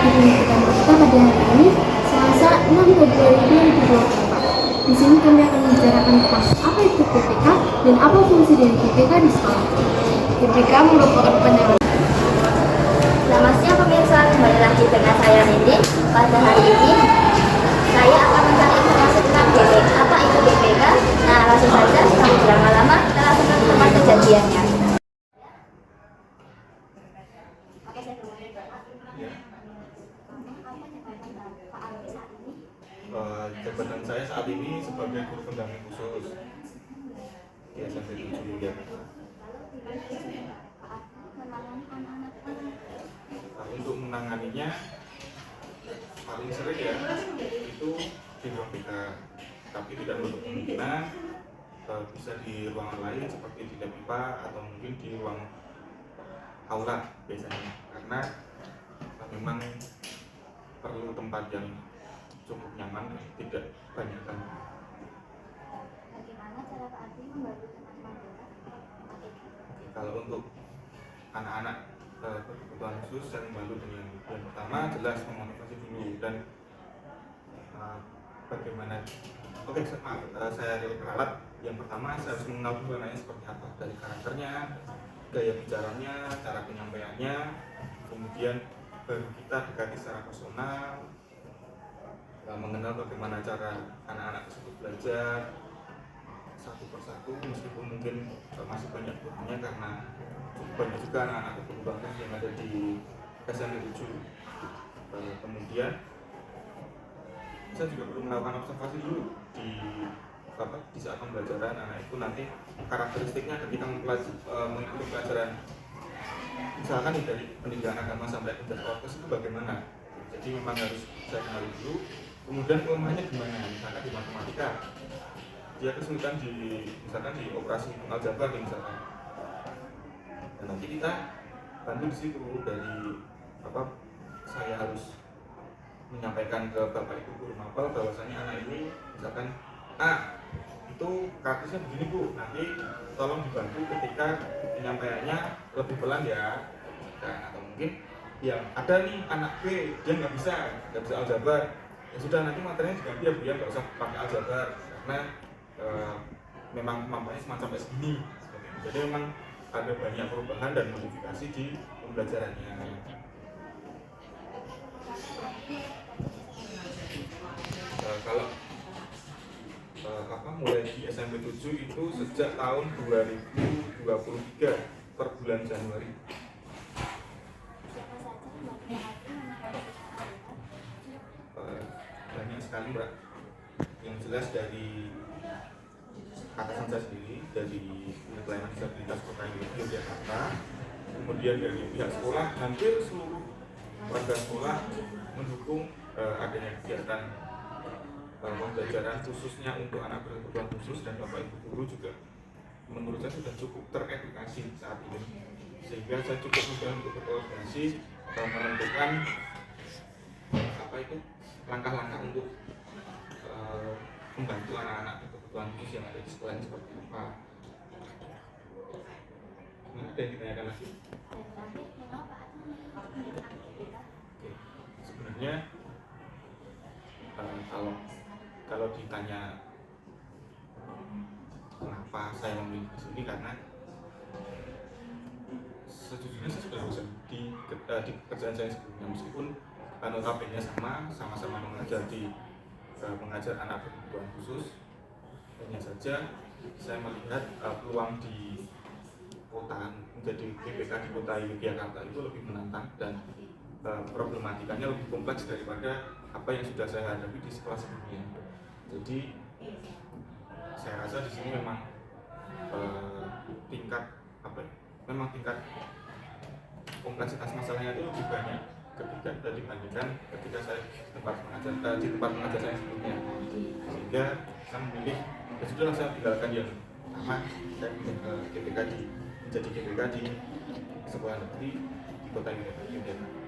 pendidikan kita pada hari ini, Selasa 6 Februari 2024. Di sini kami akan membicarakan tentang apa itu GPK dan apa fungsi dari GPK di sekolah. GPK merupakan penyelenggara. Selamat siang pemirsa, kembali lagi dengan saya Nindi. Pada hari ini saya akan mencari informasi tentang GPK. Apa itu GPK? Nah, langsung saja tanpa berlama-lama kita langsung ke tempat kejadiannya. Jabatan saya saat ini sebagai guru pendamping khusus di SMP 7 ya. Untuk menanganinya paling sering ya itu di ruang BK, tapi tidak menutup kemungkinan bisa di ruangan lain seperti di lab IPA atau mungkin di ruang aula biasanya, karena memang perlu tempat yang cukup nyaman, tidak banyak tamu. Bagaimana cara Pak Adi membantu teman-teman Kalau untuk anak-anak berkebutuhan khusus, saya membantu dengan yang pertama jelas memotivasi dulu dan bagaimana. Saya ralat. Yang pertama saya harus mengenal dulu anaknya seperti apa, dari karakternya, gaya bicaranya, cara penyampaiannya, kemudian baru kita dekati secara personal, mengenal bagaimana cara anak-anak tersebut belajar satu persatu, meskipun mungkin masih banyak kurangnya karena banyak juga anak-anak berkebutuhan yang ada di SMP 7. Kemudian saya juga perlu melakukan observasi dulu di saat pembelajaran anak itu, nanti karakteristiknya ketika mengikuti pelajaran misalkan dari pendidikan agama sampai ke orkes itu bagaimana. Jadi memang harus saya kenali dulu. Kemudian kelemahannya gimana, misalkan di matematika dia kesulitan misalkan di operasi aljabar misalkan, dan nanti kita bantu di situ. Dari saya harus menyampaikan ke bapak ibu guru mapel bahwasanya anak ini misalkan itu karakternya begini bu, nanti tolong dibantu ketika penyampaiannya lebih pelan ya. Atau mungkin yang ada nih anak B dia nggak bisa aljabar, ya sudah nanti materinya diganti ya bu ya, nggak usah pakai aljabar karena memang kemampuannya sampai segini. Jadi memang ada banyak perubahan dan modifikasi di pembelajarannya. Kalau mulai di SMP 7 itu sejak tahun 2023 per bulan Januari. Banyak sekali Mbak, yang jelas dari atasan saya sendiri, dari Unit Pelayanan Disabilitas Kota Yogyakarta, kemudian dari pihak sekolah, hampir seluruh warga sekolah mendukung adanya kegiatan pembelajaran khususnya untuk anak berkebutuhan khusus, dan bapak ibu guru juga menurut saya sudah cukup teredukasi saat ini, sehingga saya cukup mudah untuk berkoordinasi menentukan langkah-langkah untuk membantu anak-anak berkebutuhan khusus yang ada di sekolah ini seperti apa. Ada yang ditanyakan lagi? Sebenarnya kalau ditanya kenapa saya memilih di sini, karena sejujurnya saya sudah bosan di pekerjaan saya sebelumnya, meskipun notabene sama-sama mengajar anak berkebutuhan khusus. Hanya saja saya melihat peluang di kota menjadi GPK di kota Yogyakarta itu lebih menantang dan problematikanya lebih kompleks daripada apa yang sudah saya hadapi di sekolah sebelumnya. Jadi saya rasa di sini memang tingkat kompleksitas masalahnya itu lebih banyak dibandingkan ketika saya di tempat mengajar saya sebelumnya, sehingga saya memilih ya sudahlah, saya tinggalkan yang lama dan menjadi GPK di sekolah negeri di kota Yogyakarta.